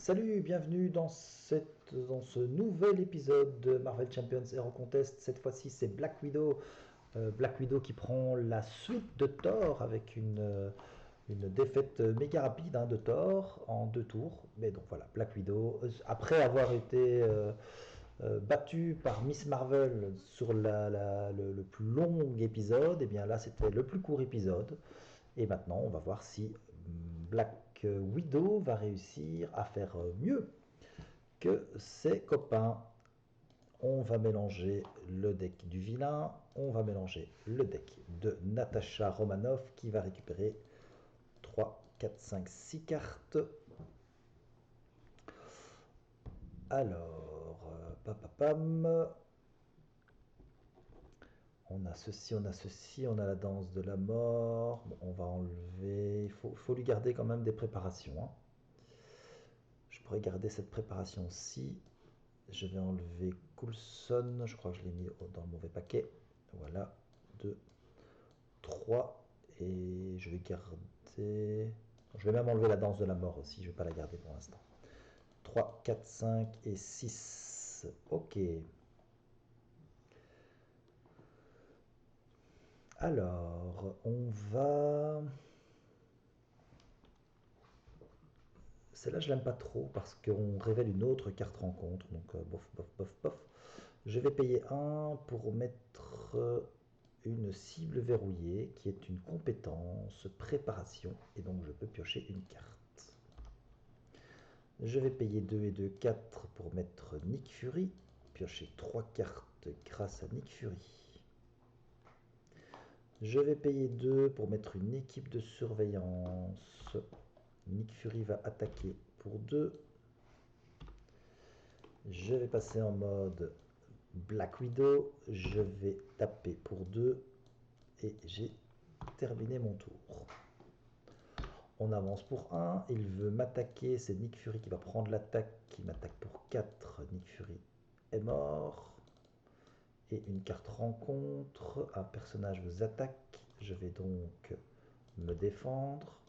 Salut, bienvenue dans ce nouvel épisode de Marvel Champions Hero Contest. Cette fois-ci, c'est Black Widow. Black Widow qui prend la suite de Thor avec une défaite méga rapide de Thor en 2 tours. Mais donc voilà, Black Widow, après avoir été battue par Miss Marvel sur le plus long épisode, et bien là c'était le plus court épisode. Et maintenant, on va voir si Black Widow va réussir à faire mieux que ses copains. On va mélanger le deck du vilain, on va mélanger le deck de Natasha Romanoff qui va récupérer 3, 4, 5, 6 cartes. Alors, papapam. On a ceci, on a ceci, on a la danse de la mort. Bon, on va enlever. Il faut lui garder quand même des préparations. Je pourrais garder cette préparation-ci. Je vais enlever Coulson. Je crois que je l'ai mis dans le mauvais paquet. Voilà. 2, 3. Et je vais garder... Je vais même enlever la danse de la mort aussi. Je ne vais pas la garder pour l'instant. 3, 4, 5 et 6. Ok. Alors, on va... Celle-là, je l'aime pas trop parce qu'on révèle une autre carte rencontre. Donc, bof, bof, bof, bof. Je vais payer 1 pour mettre une cible verrouillée qui est une compétence préparation. Et donc, je peux piocher une carte. Je vais payer 2 et 2, 4 pour mettre Nick Fury. Piocher 3 cartes grâce à Nick Fury. Je vais payer 2 pour mettre une équipe de surveillance. Nick Fury va attaquer pour 2. Je vais passer en mode Black Widow. Je vais taper pour 2. Et j'ai terminé mon tour. On avance pour 1. Il veut m'attaquer. C'est Nick Fury qui va prendre l'attaque. Qui m'attaque pour 4. Nick Fury est mort. Et une carte rencontre. Un personnage vous attaque. Je vais donc me défendre.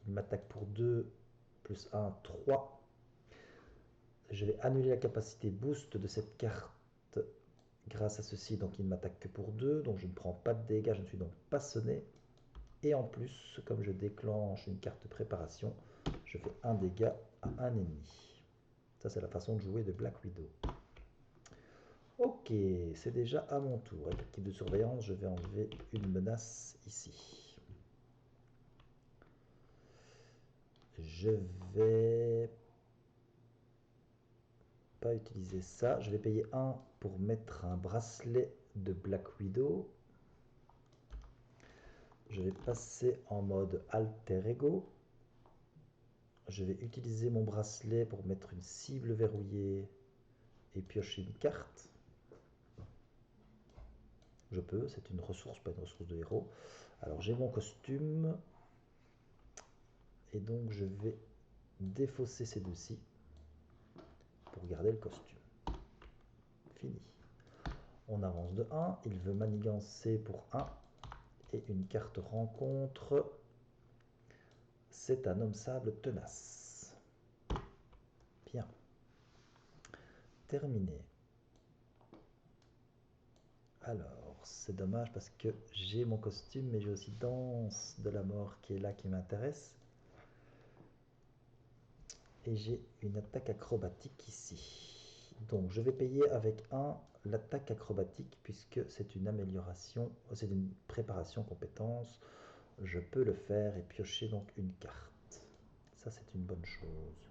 Il m'attaque pour 2. Plus 1, 3. Je vais annuler la capacité boost de cette carte grâce à ceci. Donc il ne m'attaque que pour 2. Donc je ne prends pas de dégâts. Je ne suis donc pas sonné. Et en plus, comme je déclenche une carte de préparation, je fais un dégât à un ennemi. Ça, c'est la façon de jouer de Black Widow. Ok, c'est déjà à mon tour. Avec l'équipe de surveillance, je vais enlever une menace ici. Je vais pas utiliser ça. Je vais payer 1 pour mettre un bracelet de Black Widow. Je vais passer en mode Alter Ego. Je vais utiliser mon bracelet pour mettre une cible verrouillée et piocher une carte. Je peux, c'est une ressource, pas une ressource de héros. Alors j'ai mon costume. Et donc je vais défausser ces deux-ci pour garder le costume. Fini. On avance de 1. Il veut manigancer pour 1. Et une carte rencontre. C'est un homme sable tenace. Bien. Terminé. Alors, c'est dommage parce que j'ai mon costume, mais j'ai aussi Danse de la mort qui est là, qui m'intéresse. Et j'ai une attaque acrobatique ici. Donc, je vais payer avec 1 l'attaque acrobatique puisque c'est une amélioration, c'est une préparation compétence. Je peux le faire et piocher donc une carte. Ça, c'est une bonne chose.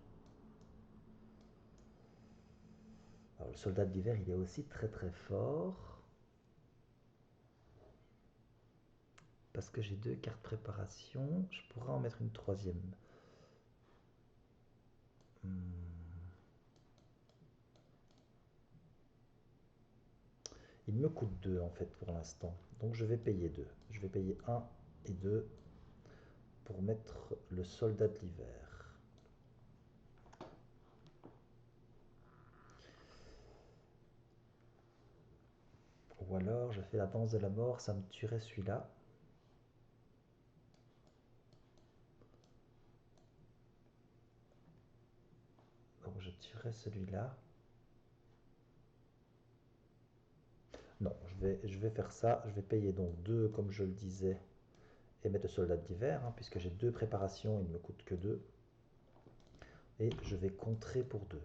Alors, le soldat d'hiver, il est aussi très très fort. Parce que j'ai 2 cartes préparation, je pourrais en mettre une troisième. Il me coûte 2 en fait pour l'instant. Donc je vais payer 2. Je vais payer 1 et 2 pour mettre le soldat de l'hiver. Ou alors je fais la danse de la mort, ça me tuerait celui-là. je tuerai celui-là. Non, je vais faire ça. Je vais payer donc 2, comme je le disais, et mettre le soldat d'hiver, hein, puisque j'ai 2 préparations, il ne me coûte que 2. Et je vais contrer pour 2.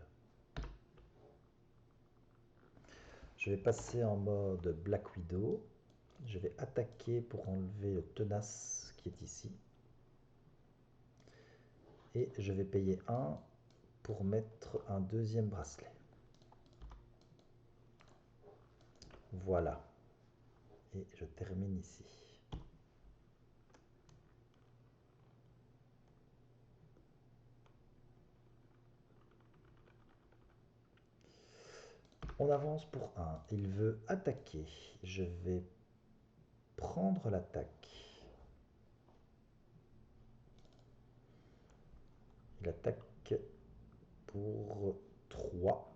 Je vais passer en mode Black Widow. Je vais attaquer pour enlever le tenace qui est ici. Et je vais payer 1 pour mettre un deuxième bracelet. Voilà. Et je termine ici. On avance pour 1. Il veut attaquer. Je vais prendre l'attaque. Il attaque pour 3.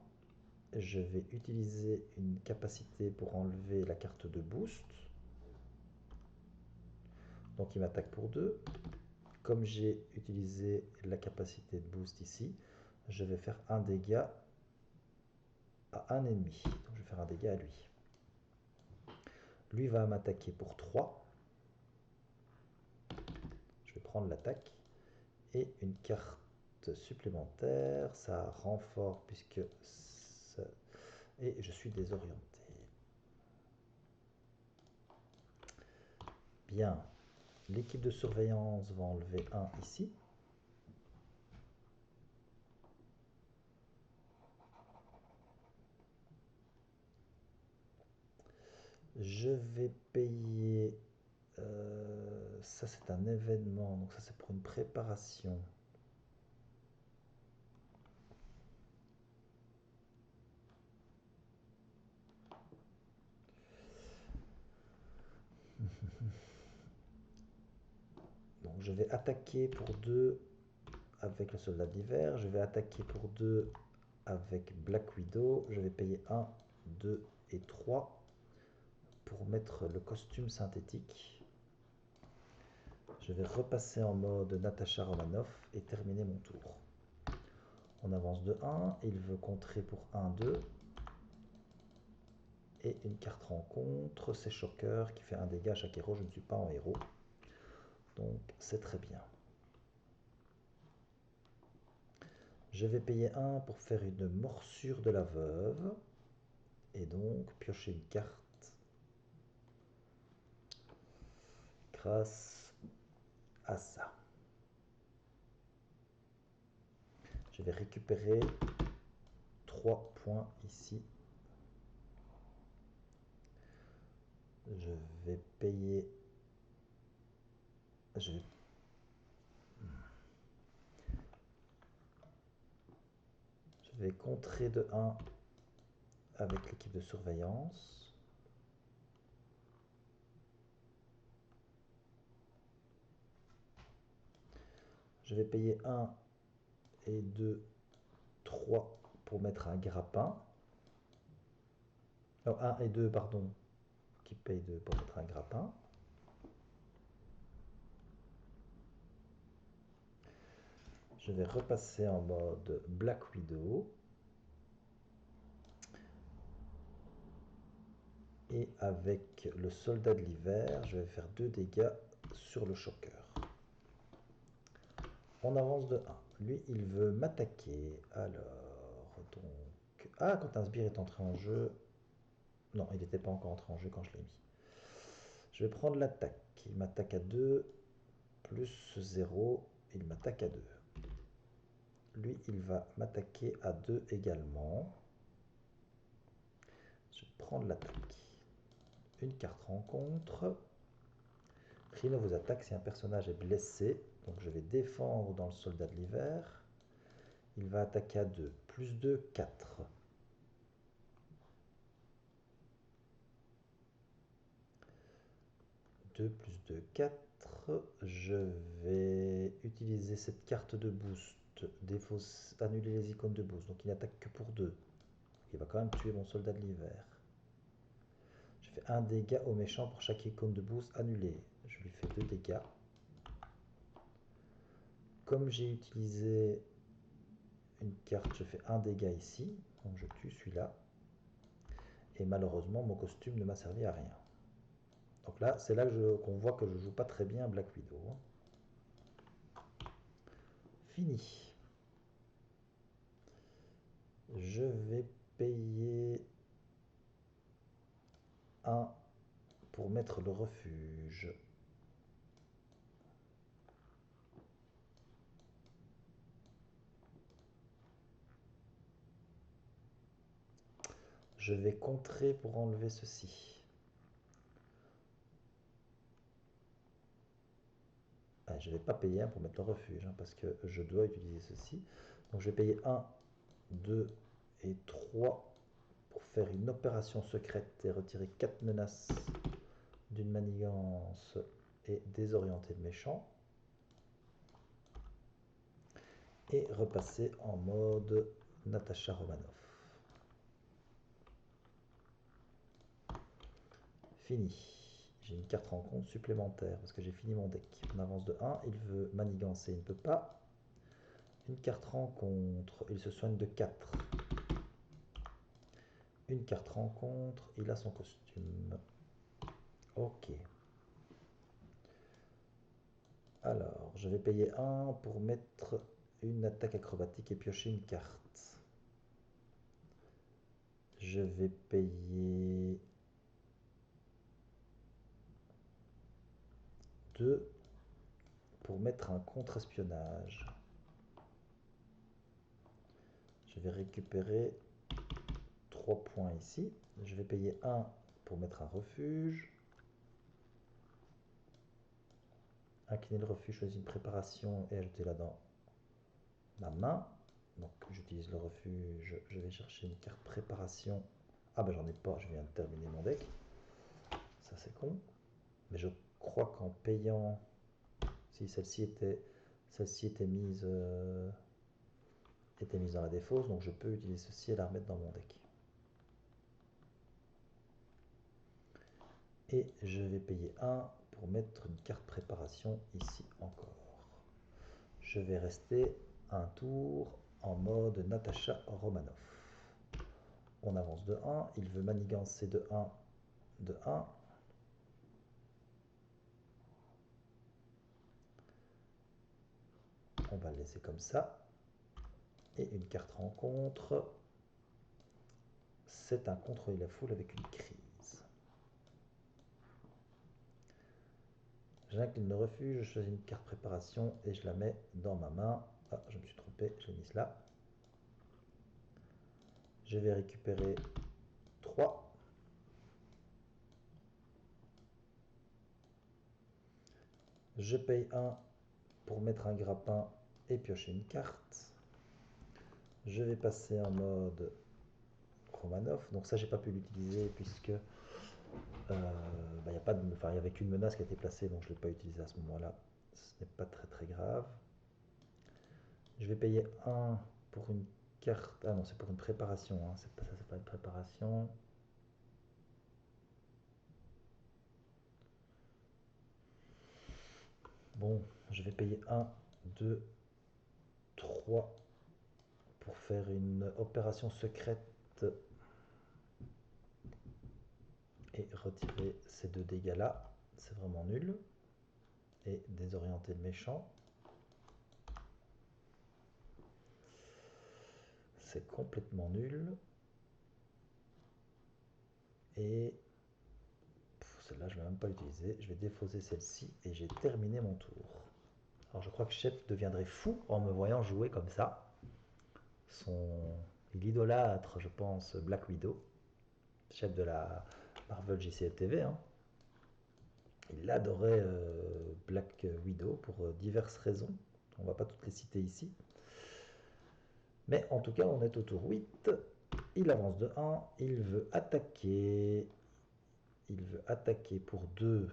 Je vais utiliser une capacité pour enlever la carte de boost. Donc il m'attaque pour 2. Comme j'ai utilisé la capacité de boost ici, je vais faire un dégât à un ennemi. Donc je vais faire un dégât à lui. Lui va m'attaquer pour 3. Je vais prendre l'attaque. Et une carte supplémentaire. Ça renfort puisque... Ça... Et je suis désorienté. Bien. L'équipe de surveillance va enlever 1 ici. Je vais payer... ça c'est un événement, donc ça c'est pour une préparation. Donc je vais attaquer pour 2 avec le soldat d'hiver. Je vais attaquer pour 2 avec Black Widow. Je vais payer 1, 2 et 3 pour mettre le costume synthétique. Je vais repasser en mode Natasha Romanoff et terminer mon tour. On avance de 1. Il veut contrer pour 1, 2. Et une carte rencontre, c'est Shocker qui fait un dégât à chaque héros. Je ne suis pas en héros. Donc c'est très bien. Je vais payer 1 pour faire une morsure de la veuve. Et donc piocher une carte. Grâce à ça. Je vais récupérer 3 points ici. Je vais payer... Je vais contrer de 1 avec l'équipe de surveillance. Je vais payer 1 et 2, 3 pour mettre un grappin. Non, 1 et 2, pardon, qui paye 2 pour mettre un grappin. Je vais repasser en mode Black Widow. Et avec le soldat de l'hiver, je vais faire 2 dégâts sur le Shocker. On avance de 1. Lui, il veut m'attaquer. Alors, donc... Ah, quand un sbire est entré en jeu... Non, il n'était pas encore entré en jeu quand je l'ai mis. Je vais prendre l'attaque. Il m'attaque à 2, plus 0. Il m'attaque à 2. Lui, il va m'attaquer à 2 également. Je vais prendre l'attaque. Une carte rencontre. Rhino vous attaque si un personnage est blessé. Donc je vais défendre dans le soldat de l'hiver. Il va attaquer à 2. Plus 2, 4. Plus 2, 4. Je vais utiliser cette carte de boost. Annuler les icônes de boost. Donc il n'attaque que pour 2. Il va quand même tuer mon soldat de l'hiver. Je fais 1 dégât au méchant pour chaque icône de boost annulée. Je lui fais 2 dégâts. Comme j'ai utilisé une carte, je fais un dégât ici. Donc je tue celui-là. Et malheureusement, mon costume ne m'a servi à rien. Donc là, c'est là qu'on voit que je joue pas très bien Black Widow. Fini. Je vais payer 1 pour mettre le refuge. Je vais contrer pour enlever ceci. Je ne vais pas payer 1 pour mettre le refuge, hein, parce que je dois utiliser ceci. Donc je vais payer 1, 2 et 3 pour faire une opération secrète et retirer 4 menaces d'une manigance et désorienter le méchant. Et repasser en mode Natasha Romanoff. Fini. J'ai une carte rencontre supplémentaire parce que j'ai fini mon deck. On avance de 1, il veut manigancer, il ne peut pas. Une carte rencontre, il se soigne de 4. Une carte rencontre, il a son costume. Ok. Alors, je vais payer 1 pour mettre une attaque acrobatique et piocher une carte. Je vais payer 2 pour mettre un contre-espionnage. Je vais récupérer 3 points ici. Je vais payer 1 pour mettre un refuge. Incliner le refuge, choisir une préparation et ajouter là dans ma main. Donc j'utilise le refuge, je vais chercher une carte préparation. Ah bah j'en ai pas, je viens de terminer mon deck. Ça c'est con. Mais je crois qu'en payant... Si celle-ci était mise dans la défausse, donc je peux utiliser ceci et la remettre dans mon deck. Et je vais payer 1 pour mettre une carte préparation ici encore. Je vais rester un tour en mode Natasha Romanoff. On avance de 1, il veut manigancer de 1, de 1. On va le laisser comme ça. Et une carte rencontre. C'est un contrôler la foule avec une crise. J'incline le refuge, je choisis une carte préparation et je la mets dans ma main. Ah, je me suis trompé, je l'ai mise là. Je vais récupérer 3. Je paye 1 pour mettre un grappin et piocher une carte. Je vais passer en mode Romanoff. Donc ça, j'ai pas pu l'utiliser puisque il n'y avait qu'une menace qui a été placée, donc je ne l'ai pas utilisé à ce moment-là. Ce n'est pas très très grave. Je vais payer 1 pour une carte. Ah non, c'est pour une préparation. Hein. C'est pas ça, c'est pas une préparation. Bon, je vais payer 1, 2, 3 pour faire une opération secrète et retirer ces 2 dégâts là. C'est vraiment nul. Et désorienter le méchant. C'est complètement nul. Et celle-là, je ne vais même pas l'utiliser. Je vais défausser celle-ci et j'ai terminé mon tour. Alors je crois que Chef deviendrait fou en me voyant jouer comme ça. Il idolâtre, je pense, Black Widow, chef de la Marvel JCL TV. Hein. Il adorait Black Widow pour diverses raisons. On ne va pas toutes les citer ici. Mais en tout cas, on est au tour 8. Il avance de 1. Il veut attaquer. Il veut attaquer pour 2.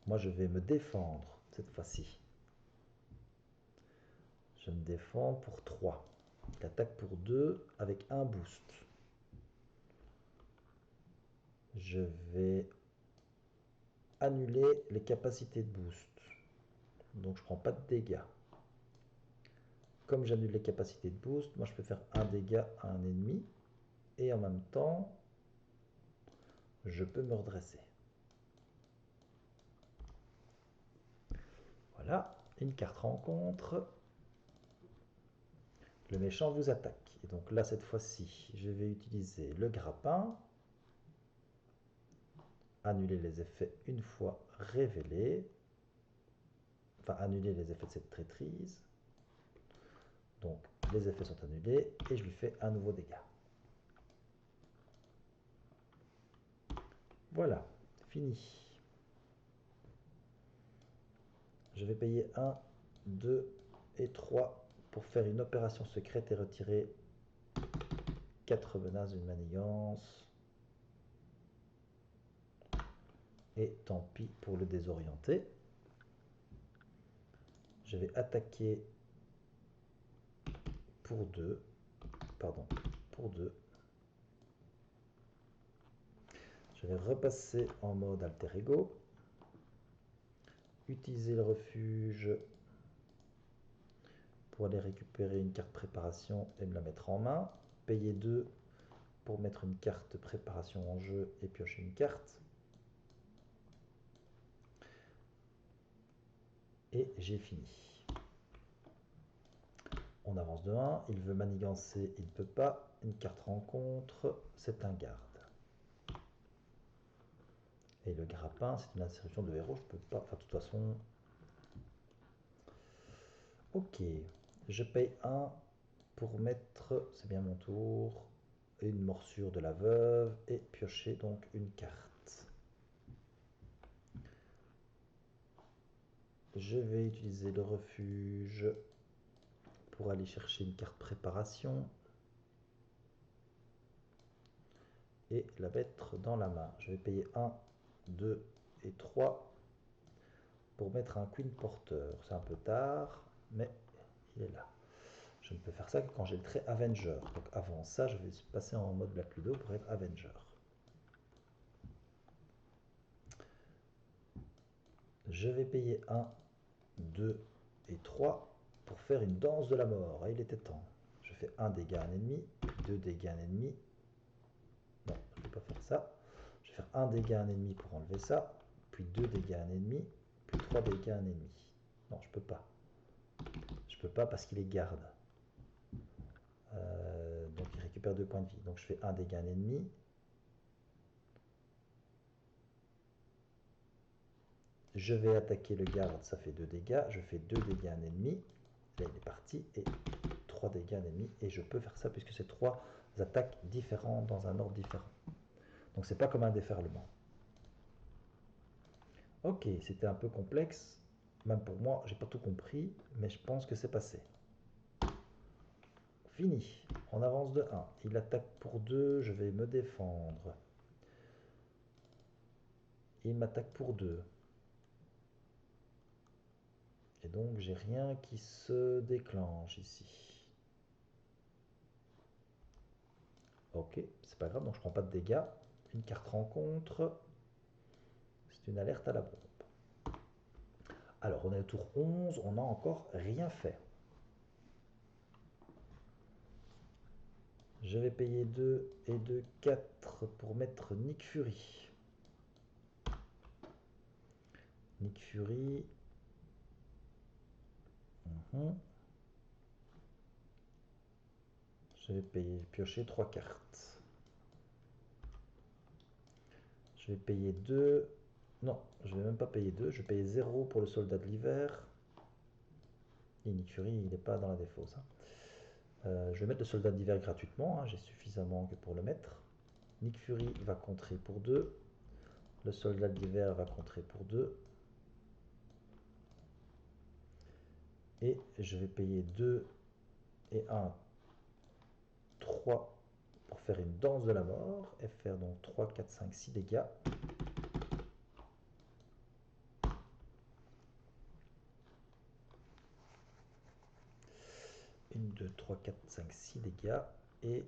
Moi, je vais me défendre cette fois-ci. Je me défends pour 3. Il attaque pour 2 avec un boost. Je vais annuler les capacités de boost. Donc je prends pas de dégâts. comme j'annule les capacités de boost, moi je peux faire un dégât à un ennemi. Et en même temps, je peux me redresser. Voilà, une carte rencontre. Le méchant vous attaque. Et donc là, cette fois-ci, je vais utiliser le grappin. Annuler les effets une fois révélés. Enfin, annuler les effets de cette traîtrise. Donc, les effets sont annulés et je lui fais un nouveau dégât. Voilà, fini. Je vais payer 1, 2 et 3 pour faire une opération secrète et retirer 4 menaces d'une manigance. Et tant pis pour le désorienter. Je vais attaquer pour 2. Pardon, pour 2. Je vais repasser en mode alter ego. Utiliser le refuge pour aller récupérer une carte préparation et me la mettre en main. Payer 2 pour mettre une carte préparation en jeu et piocher une carte. Et j'ai fini. On avance de 1, il veut manigancer, il ne peut pas. Une carte rencontre, c'est un garde. Et le grappin, c'est une insertion de héros, je peux pas. Enfin, de toute façon. Ok, je paye 1 pour mettre, c'est bien mon tour, une morsure de la veuve et piocher donc une carte. Je vais utiliser le refuge pour aller chercher une carte préparation et la mettre dans la main. Je vais payer 1, 2 et 3 pour mettre un Queen porteur. C'est un peu tard, mais il est là. Je ne peux faire ça que quand j'ai le trait Avenger. Donc avant ça, je vais passer en mode Black Widow pour être Avenger. Je vais payer 1, 2 et 3 pour faire une danse de la mort. Et il était temps. Je fais 1 dégât à un ennemi, 2 dégâts à un ennemi. Non, je ne vais pas faire ça. Je vais faire 1 dégât à un ennemi pour enlever ça, puis 2 dégâts à un ennemi, puis 3 dégâts à un ennemi. Non, je peux pas. Je peux pas parce qu'il est garde. Donc il récupère 2 points de vie. Donc je fais 1 dégât à un ennemi. Je vais attaquer le garde, ça fait 2 dégâts. Je fais 2 dégâts à un ennemi. Là il est parti. Et 3 dégâts à un ennemi. Et je peux faire ça puisque c'est 3 attaques différentes dans un ordre différent. Donc c'est pas comme un déferlement. Ok, c'était un peu complexe. Même pour moi, j'ai pas tout compris, mais je pense que c'est passé. Fini. On avance de 1. Il attaque pour 2, je vais me défendre. Il m'attaque pour 2. Et donc j'ai rien qui se déclenche ici. Ok, c'est pas grave, donc je prends pas de dégâts. Une carte rencontre. C'est une alerte à la bombe. Alors on est au tour 11, on n'a encore rien fait. Je vais payer 2 et 2, 4 pour mettre Nick Fury. Nick Fury. Je vais piocher 3 cartes. Je vais payer 2. Non, je vais même pas payer 2. Je vais payer 0 pour le soldat de l'hiver. Et Nick Fury, il n'est pas dans la défausse. Je vais mettre le soldat d'hiver gratuitement. J'ai suffisamment que pour le mettre. Nick Fury va contrer pour 2. Le soldat d'hiver va contrer pour 2. Et je vais payer 2 et 1, 3 pour faire une danse de la mort. Et faire donc 3, 4, 5, 6 dégâts. 1, 2, 3, 4, 5, 6 dégâts. Et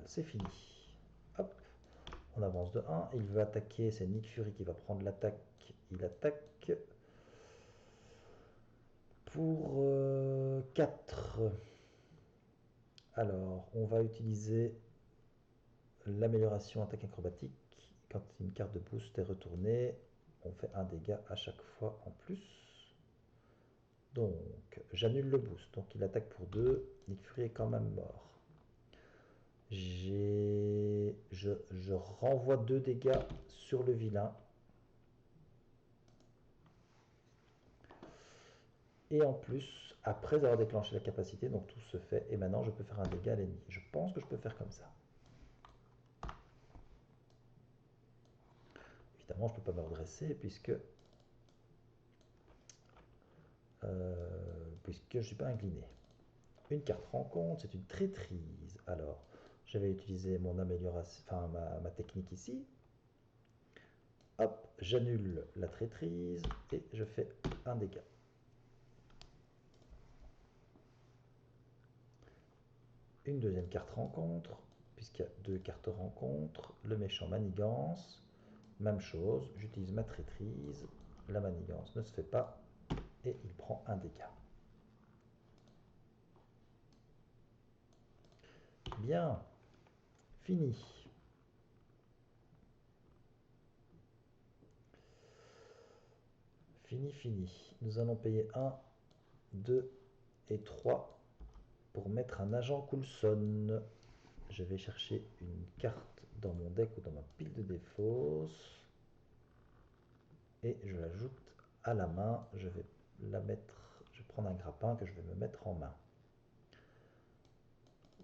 c'est fini. Hop, on avance de 1. Il veut attaquer, c'est Nick Fury qui va prendre l'attaque. Il attaque Pour 4, alors on va utiliser l'amélioration attaque acrobatique. Quand une carte de boost est retournée, on fait un dégât à chaque fois en plus. Donc j'annule le boost, donc il attaque pour 2, Nick Fury est quand même mort. Je renvoie 2 dégâts sur le vilain. Et en plus, après avoir déclenché la capacité, donc tout se fait, et maintenant je peux faire un dégât à l'ennemi. Je pense que je peux faire comme ça. Évidemment, je ne peux pas me redresser puisque je ne suis pas incliné. Une carte rencontre, c'est une traîtrise. Alors, je vais utiliser mon amélioration, enfin ma technique ici. Hop, j'annule la traîtrise et je fais un dégât. Une deuxième carte rencontre, puisqu'il y a 2 cartes rencontre. Le méchant manigance, même chose, j'utilise ma traîtrise. La manigance ne se fait pas et il prend un dégât. Bien, fini. Fini. Nous allons payer 1, 2 et 3 pour mettre un agent Coulson. Je vais chercher une carte dans mon deck ou dans ma pile de défausse. Et je l'ajoute à la main. Je vais la mettre, je vais prendre un grappin que je vais me mettre en main.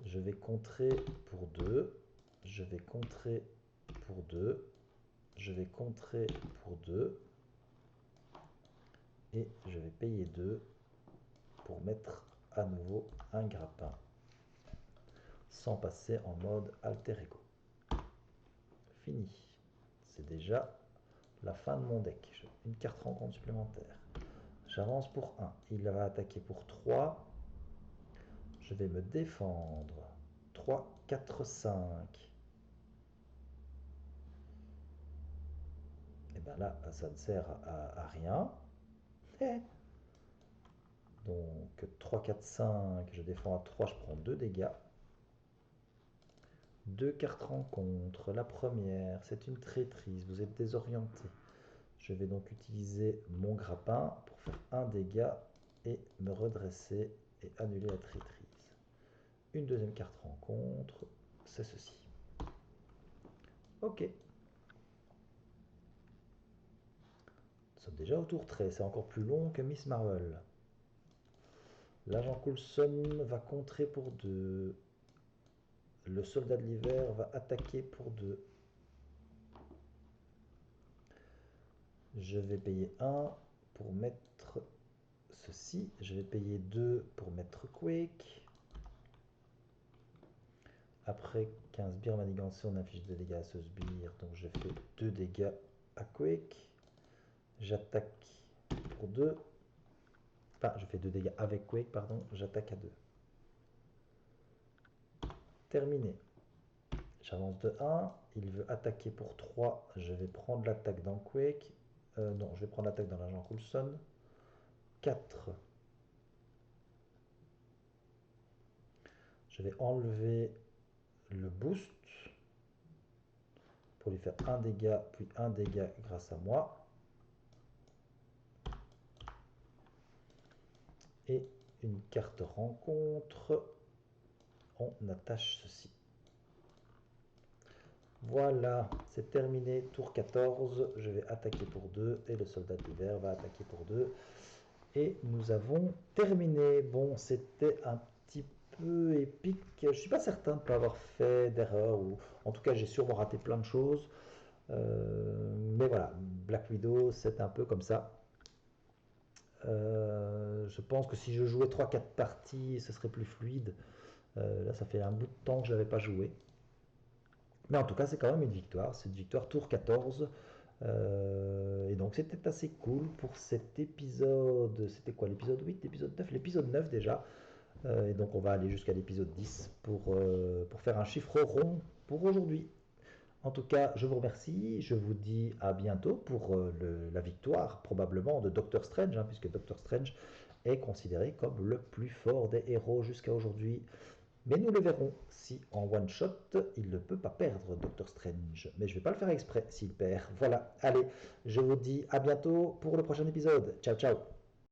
Je vais contrer pour 2. Je vais contrer pour 2. Je vais contrer pour 2. Et je vais payer 2 pour mettre à nouveau un grappin. Sans passer en mode alter ego. Fini. C'est déjà la fin de mon deck. J'ai une carte rencontre supplémentaire. J'avance pour 1. Il va attaquer pour 3. Je vais me défendre. 3, 4, 5. Et bien là, ça ne sert à rien. Donc 3, 4, 5. Je défends à 3, je prends 2 dégâts. 2 cartes rencontre. La première, c'est une traîtrise. Vous êtes désorienté. Je vais donc utiliser mon grappin pour faire un dégât et me redresser et annuler la traîtrise. Une deuxième carte rencontre, c'est ceci. Ok. Nous sommes déjà au tour 13, c'est encore plus long que Miss Marvel. L'agent Coulson va contrer pour 2. Le soldat de l'hiver va attaquer pour 2. Je vais payer 1 pour mettre ceci. Je vais payer 2 pour mettre Quake. Après 15 sbires manigancés, on inflige des dégâts à ce sbire. Donc je fais 2 dégâts à Quake. J'attaque pour 2. Enfin, je fais 2 dégâts avec Quake, pardon. J'attaque à 2. Terminé. J'avance de 1. Il veut attaquer pour 3. Je vais prendre l'attaque dans Quake. Non, je vais prendre l'attaque dans l'agent Coulson. 4. Je vais enlever le boost pour lui faire un dégât, puis un dégât grâce à moi. Et une carte rencontre. On attache ceci. Voilà, c'est terminé. Tour 14. Je vais attaquer pour 2 et le soldat d'hiver va attaquer pour 2. Et nous avons terminé. Bon, c'était un petit peu épique. Je ne suis pas certain de ne pas avoir fait d'erreur. Ou en tout cas, j'ai sûrement raté plein de choses. Mais voilà, Black Widow, c'est un peu comme ça. Je pense que si je jouais 3-4 parties, ce serait plus fluide. Là, ça fait un bout de temps que je n'avais pas joué. Mais en tout cas, c'est quand même une victoire. C'est une victoire tour 14. Et donc, c'était assez cool pour cet épisode. C'était quoi, l'épisode 8, l'épisode 9? L'épisode 9 déjà. Et donc, on va aller jusqu'à l'épisode 10 pour faire un chiffre rond pour aujourd'hui. En tout cas, je vous remercie. Je vous dis à bientôt pour la victoire, probablement, de Doctor Strange, hein, puisque Doctor Strange est considéré comme le plus fort des héros jusqu'à aujourd'hui. Mais nous le verrons si en one shot il ne peut pas perdre Doctor Strange. Mais je ne vais pas le faire exprès s'il perd. Voilà, allez, je vous dis à bientôt pour le prochain épisode. Ciao ciao.